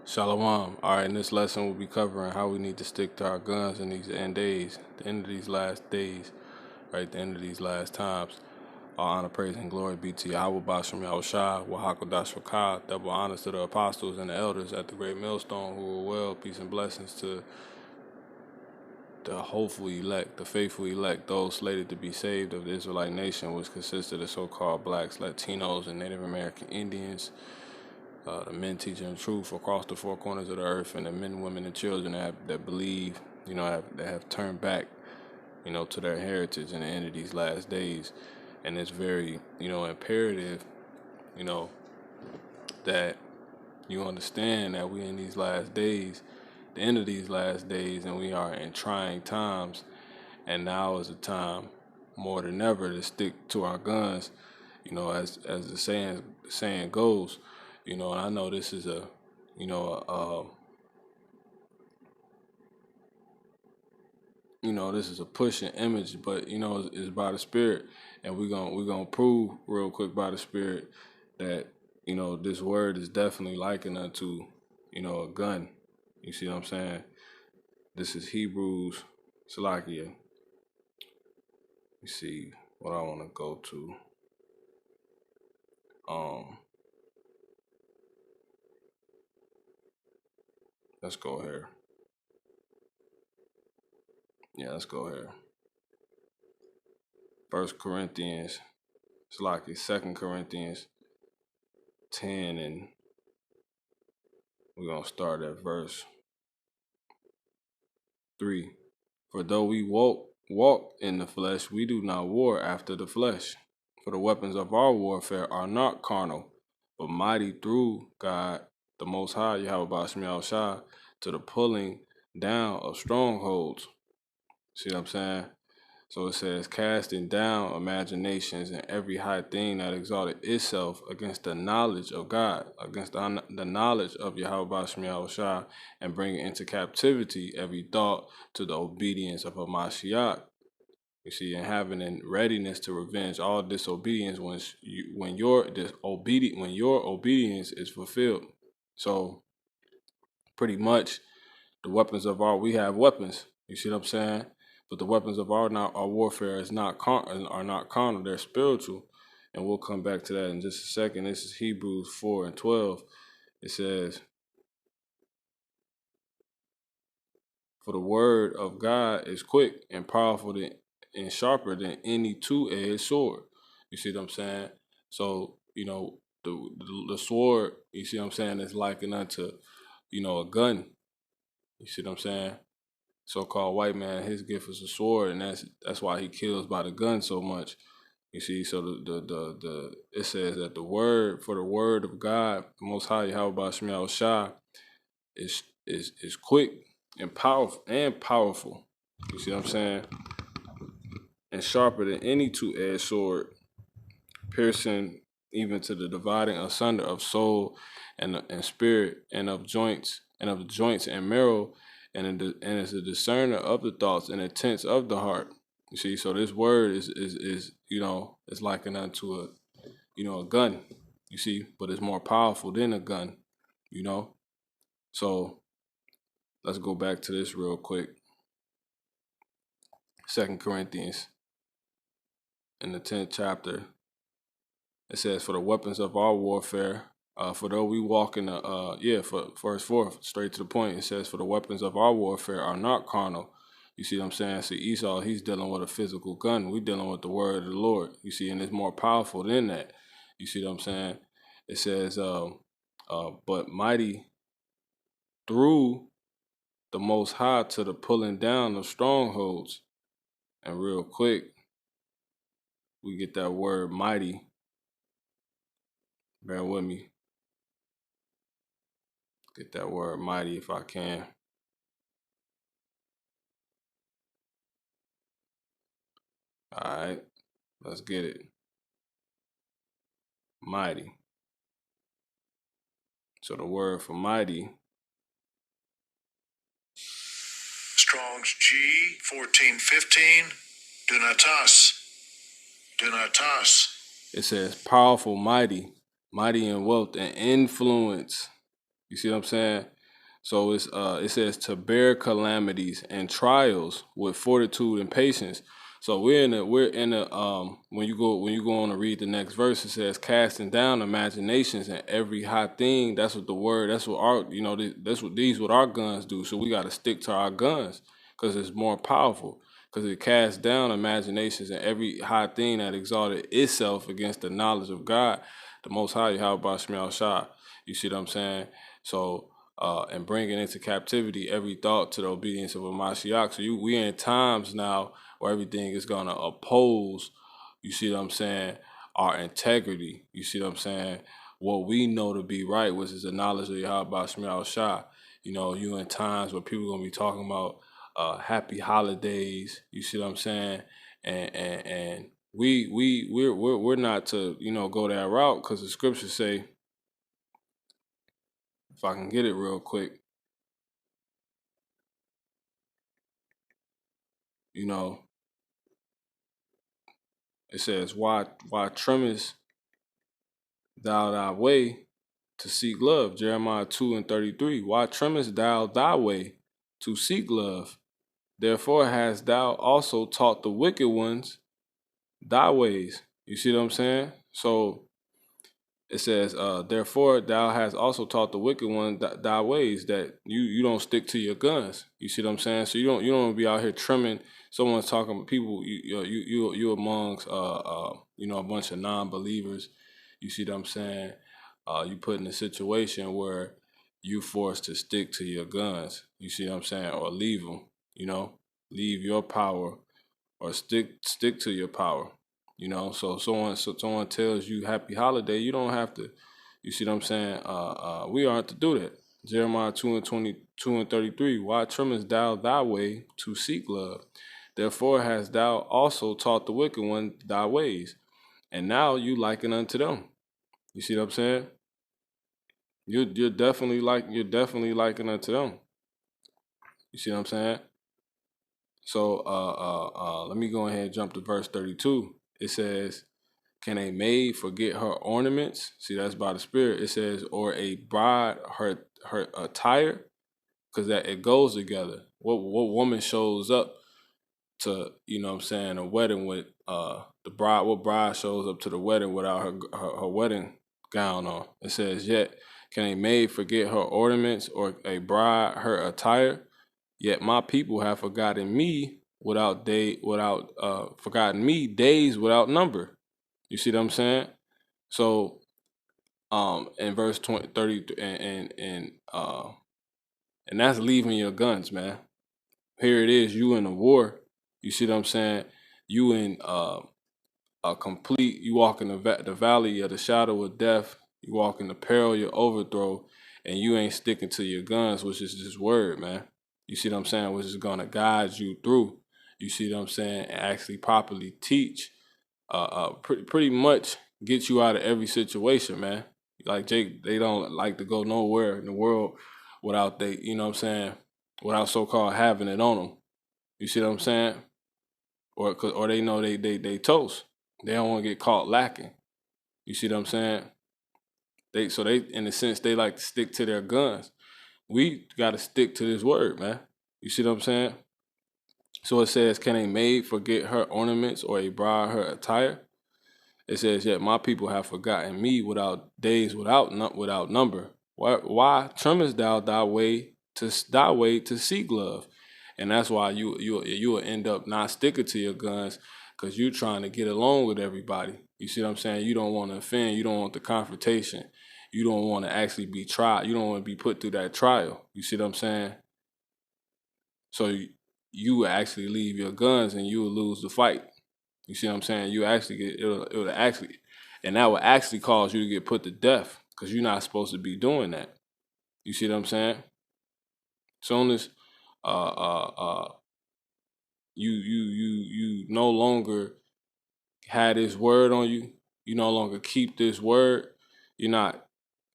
Shalom. All right, in this lesson, we'll be covering how we need to stick to our guns in these end days, the end of these last days, right? The end of these last times. All honor, praise, and glory be to Yahweh Basham Yahushua, Wahakadosh Fakah, double honors to the apostles and the elders at the great millstone who were well, peace and blessings to the hopeful elect, the faithful elect, those slated to be saved of the Israelite nation, which consisted of so-called blacks, Latinos, and Native American Indians. The men teaching the truth across the four corners of the earth, and the men, women, and children that believe, that have turned back, to their heritage in the end of these last days. And it's very, imperative, you know, that you understand that we in these last days, the end of these last days, and we are in trying times. And now is the time more than ever to stick to our guns, as the saying goes. And I know this is a, you know, this is a pushing image, but it's by the Spirit, and we're gonna prove real quick by the Spirit that this word is definitely likened unto a gun. You see what I'm saying? This is Hebrews, Salakia. You see what I want to go to. Let's go here. Yeah, let's go here. 1 Corinthians, it's like 2 Corinthians 10, and we're going to start at verse 3. For though we walk in the flesh, we do not war after the flesh. For the weapons of our warfare are not carnal, but mighty through God, the Most High, Yahweh Basham Yahushua, to the pulling down of strongholds. See what I'm saying? So it says, casting down imaginations and every high thing that exalted itself against the knowledge of God, against the knowledge of Yahweh Basham Yahushua, and bringing into captivity every thought to the obedience of Hamashiach. You see, and having in readiness to revenge all disobedience when your obedience is fulfilled. So pretty much we have weapons. You see what I'm saying? But the weapons of our warfare are not carnal, they're spiritual. And we'll come back to that in just a second. This is Hebrews 4 and 12. It says, for the word of God is quick and powerful and sharper than any two-edged sword. You see what I'm saying? So, the sword, you see what I'm saying, is likened unto, a gun. You see what I'm saying? So-called white man, his gift is a sword, and that's why he kills by the gun so much. You see, so the it says that the word of God, the Most High Yahweh Basham Yahushua, is quick and powerful. You see what I'm saying? And sharper than any two-edged sword, piercing even to the dividing asunder of soul and spirit, and of joints and marrow, and is a discerner of the thoughts and intents of the heart. You see, so this word is is likened unto a gun. You see, but it's more powerful than a gun. So let's go back to this real quick. 2 Corinthians in the 10th chapter. It says, for the weapons of our warfare, for though we walk in for verse 4, straight to the point, it says, for the weapons of our warfare are not carnal. You see what I'm saying? See, Esau, he's dealing with a physical gun. We're dealing with the word of the Lord. You see, and it's more powerful than that. You see what I'm saying? It says, but mighty through the Most High to the pulling down of strongholds. And real quick, we get that word mighty. Bear with me. Get that word mighty if I can. All right, let's get it. Mighty. So the word for mighty. Strong's G 1415. Dunatas. It says powerful, mighty in wealth and influence. You see what I'm saying? So it says to bear calamities and trials with fortitude and patience. So when you go on to read the next verse, it says casting down imaginations and every high thing. That's what the word. That's what our what our guns do. So we got to stick to our guns because it's more powerful. Because it casts down imaginations and every high thing that exalted itself against the knowledge of God, the Most High, Yahweh Shemiel Shah. You see what I'm saying? So and bringing into captivity every thought to the obedience of a Mashiach. So we in times now where everything is gonna oppose, you see what I'm saying, our integrity. You see what I'm saying? What we know to be right, which is the knowledge of Yahweh Shemiel Shah. You know, you in times where people gonna be talking about happy holidays. You see what I'm saying? And we're not to, you know, go that route, because the scriptures say, if I can get it real quick, you know, it says, why trimmest thou thy way to seek love? Jeremiah 2:33. Why trimmest thou thy way to seek love? Therefore hast thou also taught the wicked ones thy ways. You see what I'm saying? So it says, therefore thou hast also taught the wicked one thy ways, that you don't stick to your guns. You see what I'm saying? So you don't be out here trimming. Someone's talking, people, you amongst you know, a bunch of non-believers. You see what I'm saying? You put in a situation where you forced to stick to your guns. You see what I'm saying? Or leave them. You know, leave your power, or stick to your power. You know, so someone tells you happy holiday, you don't have to. You see what I'm saying? We aren't to do that. Jeremiah 2:22-33. Why trimmest thou thy way to seek love? Therefore hast thou also taught the wicked one thy ways, and now you liken unto them. You see what I'm saying? You're definitely liking unto them. You see what I'm saying? So let me go ahead and jump to verse 32. It says, can a maid forget her ornaments? See, that's by the Spirit. It says, or a bride her attire, because that it goes together. What woman shows up to, you know what I'm saying, a wedding with the bride? What bride shows up to the wedding without her wedding gown on? It says, yet can a maid forget her ornaments, or a bride her attire? Yet my people have forgotten me forgotten me days without number. You see what I'm saying? So in verse 20, 30, and that's leaving your guns, man. Here it is, you in a war. You see what I'm saying? You in you walk in the valley of the shadow of death. You walk in the peril of your overthrow, and you ain't sticking to your guns, which is this word, man. You see what I'm saying? Which is gonna guide you through. You see what I'm saying? And actually properly teach. Pretty much get you out of every situation, man. Like Jake, they don't like to go nowhere in the world without you know what I'm saying, without so-called having it on them. You see what I'm saying? Or they know they toast. They don't want to get caught lacking. You see what I'm saying? They in a sense they like to stick to their guns. We got to stick to this word, man. You see what I'm saying? So it says, can a maid forget her ornaments, or a bride her attire? It says, yet my people have forgotten me without days without number. Why trimmest thou thy way to seek love? And that's why you will end up not sticking to your guns, because you're trying to get along with everybody. You see what I'm saying? You don't want to offend. You don't want the confrontation. You don't want to actually be tried. You don't want to be put through that trial. You see what I'm saying? So you will actually leave your guns and you will lose the fight. You see what I'm saying? You actually it'll actually, and that will actually cause you to get put to death, because you're not supposed to be doing that. You see what I'm saying? Soon as you no longer have this word on you, you no longer keep this word, you're not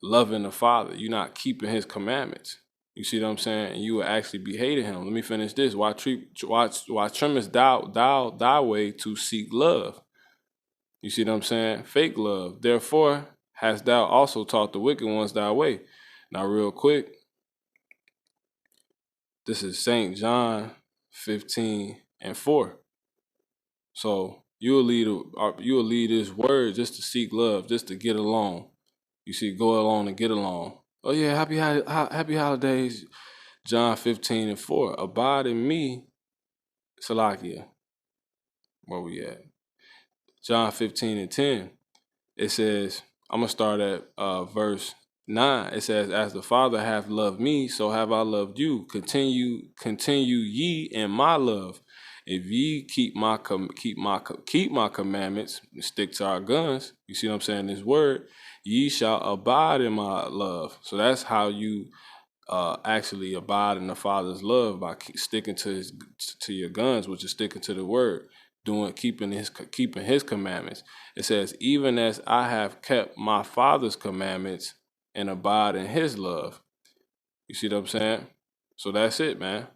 loving the Father, you're not keeping his commandments. You see what I'm saying? And you will actually be hating him. Let me finish this. Why trimmest thou thy way to seek love? You see what I'm saying? Fake love. Therefore hast thou also taught the wicked ones thy way. Now real quick, This is St. John 15:4. So you'll lead this word just to seek love, just to get along. You see, go along and get along. Oh yeah, happy holidays. John 15:4. Abide in me, Salakia. Where we at? John 15:10. It says, I'm gonna start at verse 9. It says, as the Father hath loved me, so have I loved you. Continue ye in my love. If ye keep my commandments, stick to our guns. You see what I'm saying? This word, ye shall abide in my love. So that's how you actually abide in the Father's love, by sticking to your guns, which is sticking to the word, keeping his commandments. It says, even as I have kept my Father's commandments and abide in his love. You see what I'm saying? So that's it, man.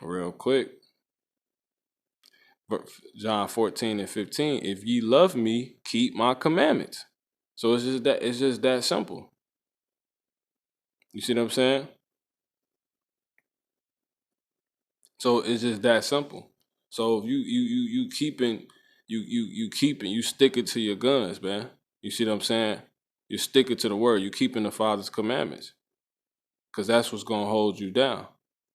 Real quick. John 14:15. If ye love me, keep my commandments. So it's just that simple. You see what I'm saying? So it's just that simple. So if you keeping you sticking to your guns, man. You see what I'm saying? You're sticking to the word. You keeping the Father's commandments, because that's what's gonna hold you down,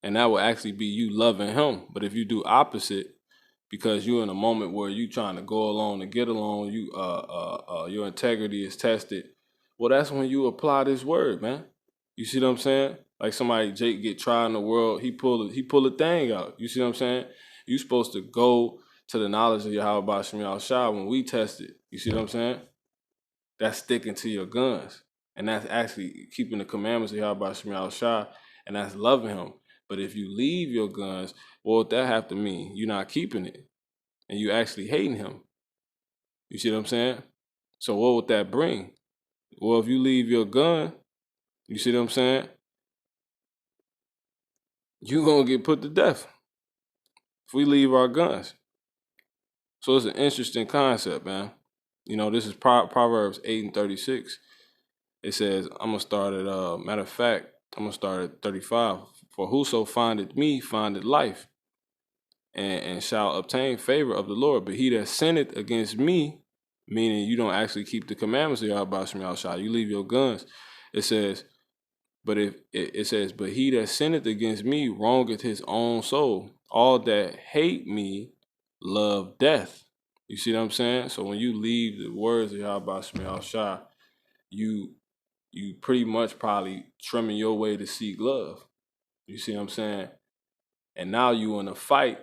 and that will actually be you loving Him. But if you do opposite, because you're in a moment where you trying to go along and get along, your integrity is tested. Well, that's when you apply this word, man. You see what I'm saying? Like somebody Jake get tried in the world, he pull a thing out. You see what I'm saying? You supposed to go to the knowledge of Yahweh Shem Shah when we test it. You see what I'm saying? That's sticking to your guns, and that's actually keeping the commandments of Yahweh Shem Shah, and that's loving Him. But if you leave your guns, what would that have to mean? You're not keeping it, and you actually hating Him. You see what I'm saying? So what would that bring? Well, if you leave your gun, you see what I'm saying? You gonna get put to death if we leave our guns. So it's an interesting concept, man. You know, this is Proverbs 8:36. It says, I'm gonna start at matter of fact, I'm gonna start at 35. For whoso findeth me findeth life, and shall obtain favor of the Lord. But he that sinneth against me, meaning you don't actually keep the commandments of Yahweh Shem Yahushua, you leave your guns. It says, but but he that sinneth against me wrongeth his own soul. All that hate me love death. You see what I'm saying? So when you leave the words of Yahweh Shem Yahushua, you pretty much probably trimming your way to seek love. You see what I'm saying? And now you in a fight,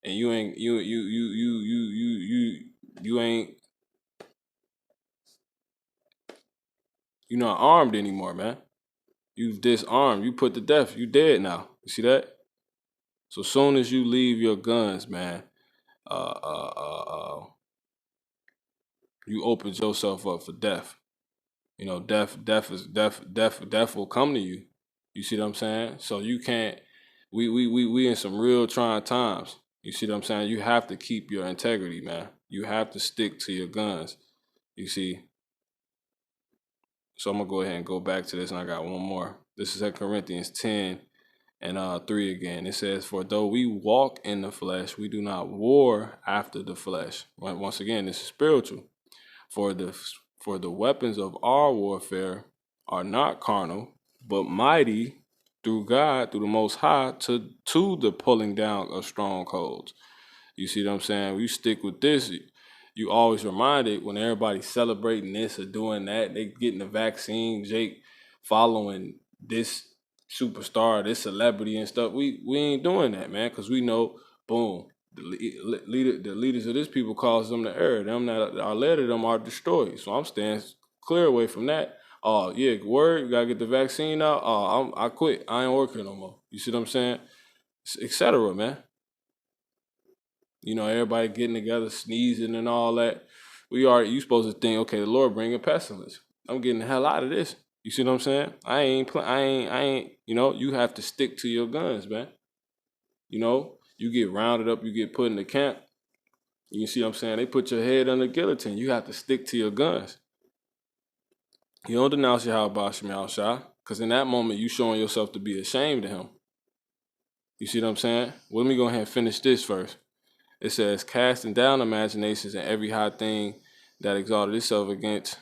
and you ain't you're not armed anymore, man. You've disarmed. You put to death. You dead now. You see that? So soon as you leave your guns, man, you opened yourself up for death. You know, death will come to you. You see what I'm saying? So you can't. We in some real trying times. You see what I'm saying? You have to keep your integrity, man. You have to stick to your guns. You see. So I'm gonna go ahead and go back to this, and I got one more. This is 2 Corinthians 10:3 again. It says, for though we walk in the flesh, we do not war after the flesh. Once again, this is spiritual. For the weapons of our warfare are not carnal, but mighty through God, through the Most High, to the pulling down of strongholds. You see what I'm saying? You stick with this, you always reminded when everybody's celebrating this or doing that, they getting the vaccine, Jake following this superstar, this celebrity and stuff. We ain't doing that, man, because we know, boom, the leaders of this people cause them to err. Them that are led of them are destroyed. So I'm staying clear away from that. Oh yeah, word, you gotta get the vaccine out. Oh, I quit. I ain't working no more. You see what I'm saying? Etc. Man. You know, everybody getting together, sneezing and all that. You supposed to think, okay, the Lord bringing pestilence. I'm getting the hell out of this. You see what I'm saying? I ain't, you know, you have to stick to your guns, man. You know, you get rounded up, you get put in the camp. You see what I'm saying? They put your head on the guillotine. You have to stick to your guns. You don't denounce Yahweh Shem Shah, because in that moment you showing yourself to be ashamed of him. You see what I'm saying? Well, let me go ahead and finish this first. It says, casting down imaginations and every high thing that exalted itself against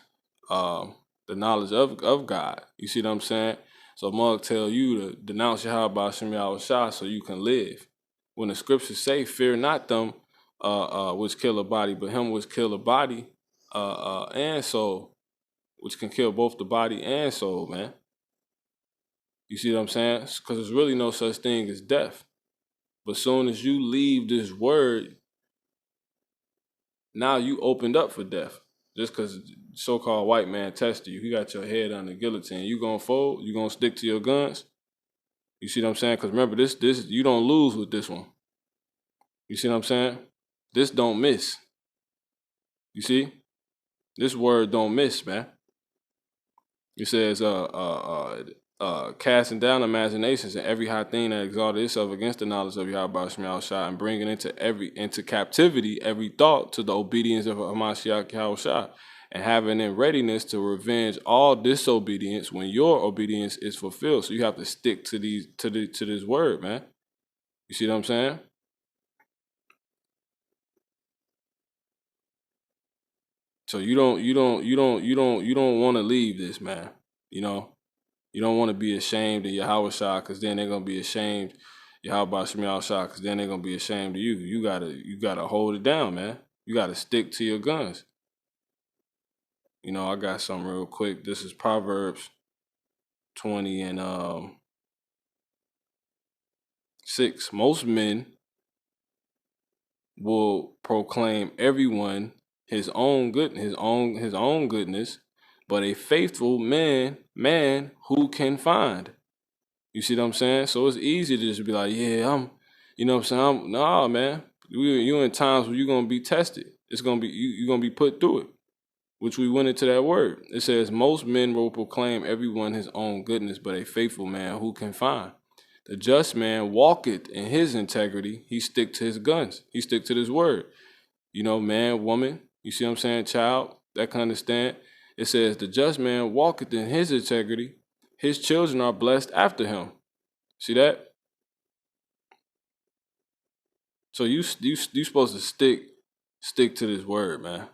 the knowledge of God. You see what I'm saying? So Mug tell you to denounce Yahweh Shem Shah so you can live. When the scriptures say, fear not them which kill a body, but him which kill a body and soul, which can kill both the body and soul, man. You see what I'm saying? Because there's really no such thing as death. But soon as you leave this word, now you opened up for death. Just because so-called white man tested you, he got your head on the guillotine. You gonna fold? You gonna stick to your guns? You see what I'm saying? Because remember, this you don't lose with this one. You see what I'm saying? This don't miss. You see? This word don't miss, man. It says, casting down imaginations and every high thing that exalted itself against the knowledge of Yahweh Shema Shah, and bringing into captivity every thought to the obedience of Hamashiach Yahushua, and having in readiness to revenge all disobedience when your obedience is fulfilled. So you have to stick to this word, man. You see what I'm saying? So you don't want to leave this, man. You know, you don't want to be ashamed of Yahweh Shah, because then they're gonna be ashamed. Yahweh Shemiah Shah, because then they're gonna be ashamed of you. You gotta hold it down, man. You gotta stick to your guns. You know, I got something real quick. This is Proverbs 20 and 6. Most men will proclaim everyone his own goodness, but a faithful man who can find. You see what I'm saying? So it's easy to just be like, yeah, you know what I'm saying? Nah, man. You in times where you're gonna be tested. It's gonna be you're gonna be put through it. Which we went into that word. It says, most men will proclaim everyone his own goodness, but a faithful man who can find. The just man walketh in his integrity. He stick to his guns. He stick to this word. You know, man, woman, you see what I'm saying, child, that can understand. It says, the just man walketh in his integrity. His children are blessed after him. See that? So you supposed to stick to this word, man.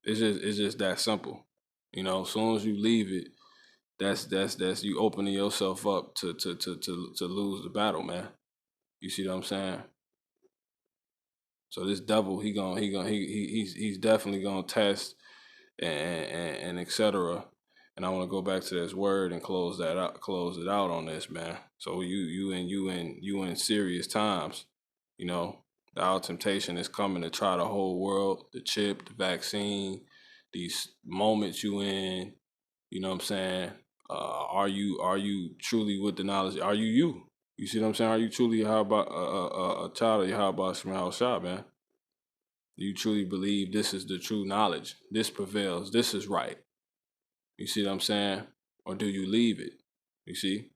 It's just that simple. You know, as soon as you leave it, that's you opening yourself up to lose the battle, man. You see what I'm saying? So this devil, he's definitely gonna test and etc. And I want to go back to this word and close it out on this, man. So you in serious times. You know, our temptation is coming to try the whole world, the chip, the vaccine, these moments you in. You know what I'm saying? Are you truly with the knowledge? Are you you? You see what I'm saying? Are you truly a child of Yahweh Shema Shah, man? Do you truly believe this is the true knowledge? This prevails. This is right. You see what I'm saying? Or do you leave it? You see?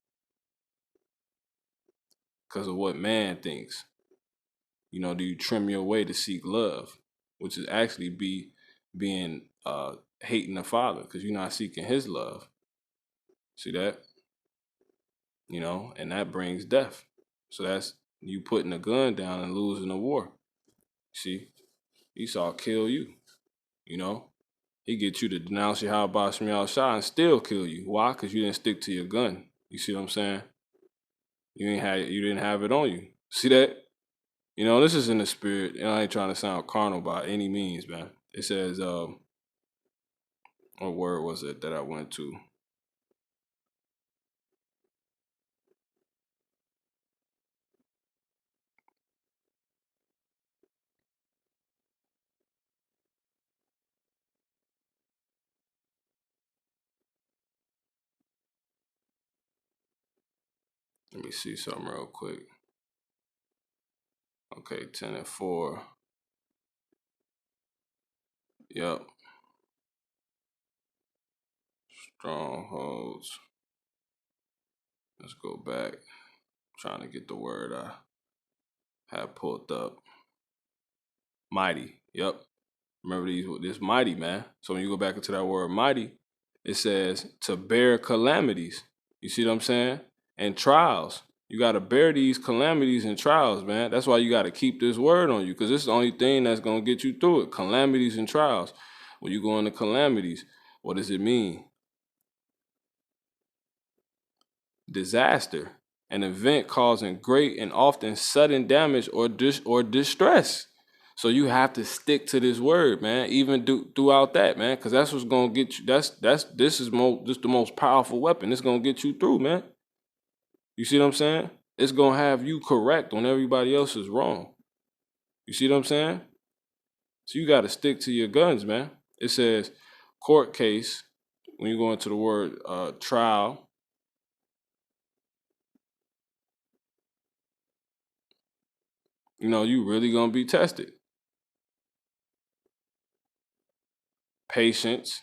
Because of what man thinks. You know, do you trim your way to seek love? Which is actually being hating the Father, because you're not seeking his love. See that? You know, and that brings death. So that's you putting a gun down and losing the war. See? Esau kill you. You know? He get you to denounce your Yahweh Shema Shah and still kill you. Why? Because you didn't stick to your gun. You see what I'm saying? You didn't have it on you. See that? You know, this is in the spirit, and I ain't trying to sound carnal by any means, man. It says, what word was it that I went to? Let me see something real quick. Okay, 10 and 4. Yep. Strongholds. Let's go back. Trying to get the word I had pulled up. Mighty. Yep. Remember this mighty, man. So when you go back into that word mighty, it says to bear calamities. You see what I'm saying? And trials. You got to bear these calamities and trials, man. That's why you got to keep this word on you, because it's the only thing that's going to get you through it. Calamities and trials. When you go into calamities, what does it mean? Disaster. An event causing great and often sudden damage or distress. So you have to stick to this word, man, even throughout that, man, because that's what's gonna get you. This is the most powerful weapon. It's gonna get you through, man. You see what I'm saying? It's gonna have you correct when everybody else is wrong. You see what I'm saying? So you got to stick to your guns, man. It says court case when you go into the word trial. You know, you really gonna be tested. Patience.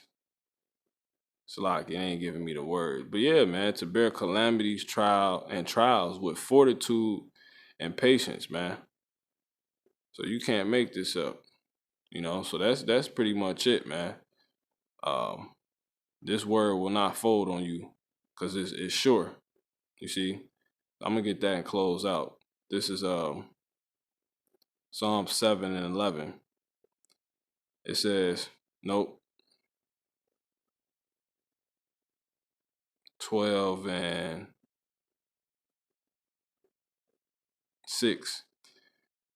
It's like it ain't giving me the word. But yeah, man, to bear calamities, trials with fortitude and patience, man. So you can't make this up. You know, so that's pretty much it, man. Um, this word will not fold on you because it's sure. You see, I'm gonna get that and close out. This is Psalm 7 and 11. It says, nope, 12 and 6.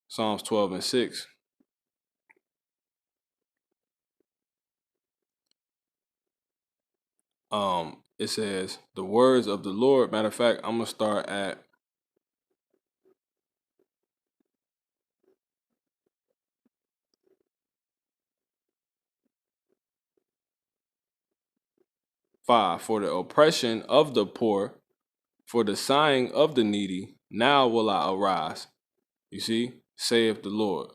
Psalms 12 and 6. It says the words of the Lord. Matter of fact, I'm gonna start at five. For the oppression of the poor, for the sighing of the needy, now will I arise. You see, saith the Lord.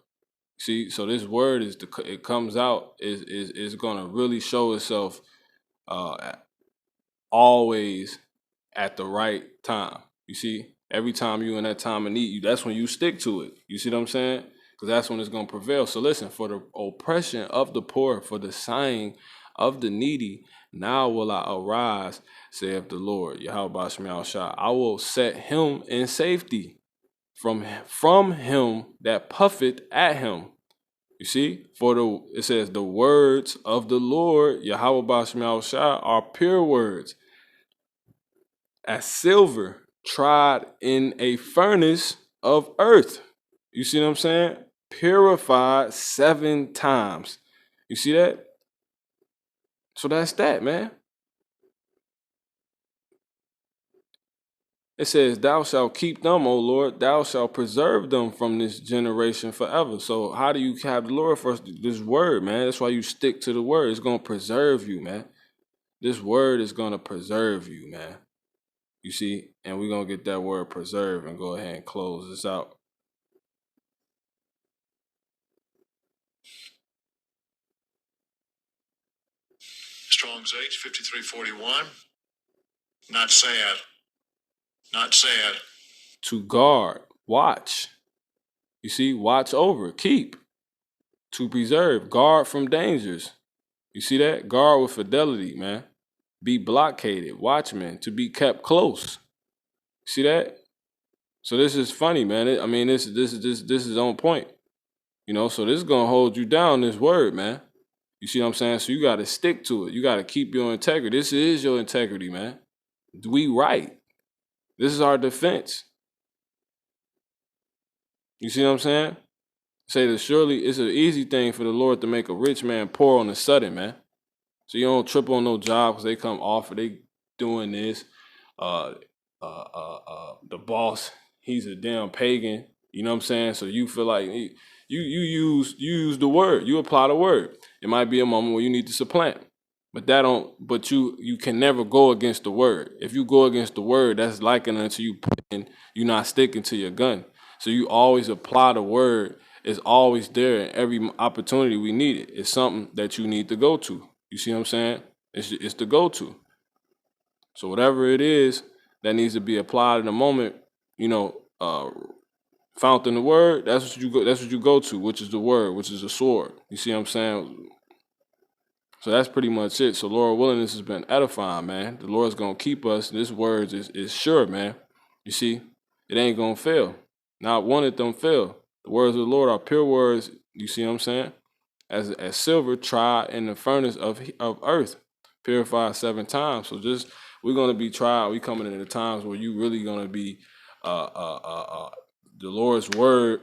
See, so this word it comes out is gonna really show itself always at the right time. You see, every time you in that time of need, that's when you stick to it. You see what I'm saying? Because that's when it's gonna prevail. So listen, for the oppression of the poor, for the sighing of the needy, now will I arise, saith the Lord. Yahweh Shemel Shah. I will set him in safety from him that puffeth at him. You see, it says the words of the Lord, Yahweh Shemel Shah, are pure words, as silver tried in a furnace of earth. You see what I'm saying? Purified 7 times. You see that? So that's that, man. It says, thou shalt keep them, O Lord. Thou shalt preserve them from this generation forever. So how do you have the Lord first? This word, man. That's why you stick to the word. It's going to preserve you, man. This word is going to preserve you, man. You see? And we're going to get that word preserve and go ahead and close this out. Strong's H 5341. Not sad. Not sad. To guard, watch. You see, watch over, keep. To preserve, guard from dangers. You see that? Guard with fidelity, man. Be blockaded, watchman, to be kept close. See that? So this is funny, man. This is on point. You know, so this is gonna hold you down, this word, man. You see what I'm saying? So you gotta stick to it. You gotta keep your integrity. This is your integrity, man. We right. This is our defense. You see what I'm saying? Say that surely it's an easy thing for the Lord to make a rich man poor on the sudden, man. So you don't trip on no job because they come offer, they doing this. The boss, he's a damn pagan. You know what I'm saying? So you feel like you use the word, you apply the word. It might be a moment where you need to supplant, but you can never go against the word. If you go against the word, that's likened unto you not sticking to your gun. So you always apply the word. It's always there in every opportunity we need it. It's something that you need to go to. You see what I'm saying? It's the go-to. So whatever it is that needs to be applied in a moment, you know, Found in the word, that's what you go. That's what you go to, which is the word, which is the sword. You see what I'm saying? So that's pretty much it. So Lord willing, this has been edifying, man. The Lord's gonna keep us. This word is sure, man. You see, it ain't gonna fail. Not one of them fail. The words of the Lord are pure words. You see what I'm saying? As silver tried in the furnace of earth, purified 7 times. So just we're gonna be tried. We coming into the times where you really gonna be the Lord's word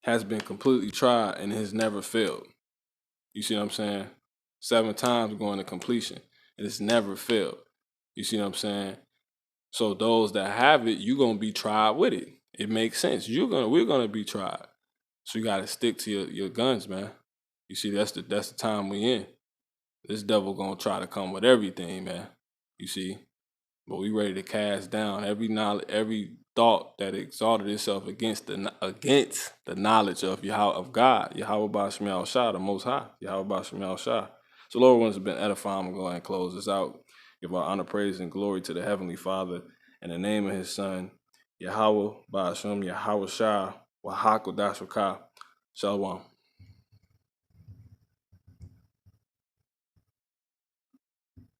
has been completely tried and has never failed. You see what I'm saying? 7 times going to completion, and it's never failed. You see what I'm saying? So those that have it, you're gonna be tried with it. It makes sense. We're gonna be tried. So you gotta stick to your guns, man. You see, that's the time we in. This devil gonna try to come with everything, man. You see, but we ready to cast down every knowledge, every thought that exalted itself against the knowledge of God, Yahweh Bashmiel Shah, the Most High, Yahweh Bashmiel Shah. So Lord, once it's been edifying, I'm gonna go ahead and close this out. Give our honor, praise, and glory to the Heavenly Father in the name of His Son, Yahweh Bashmiel Yahweh Shah, Wahako Dashaka. Shalom.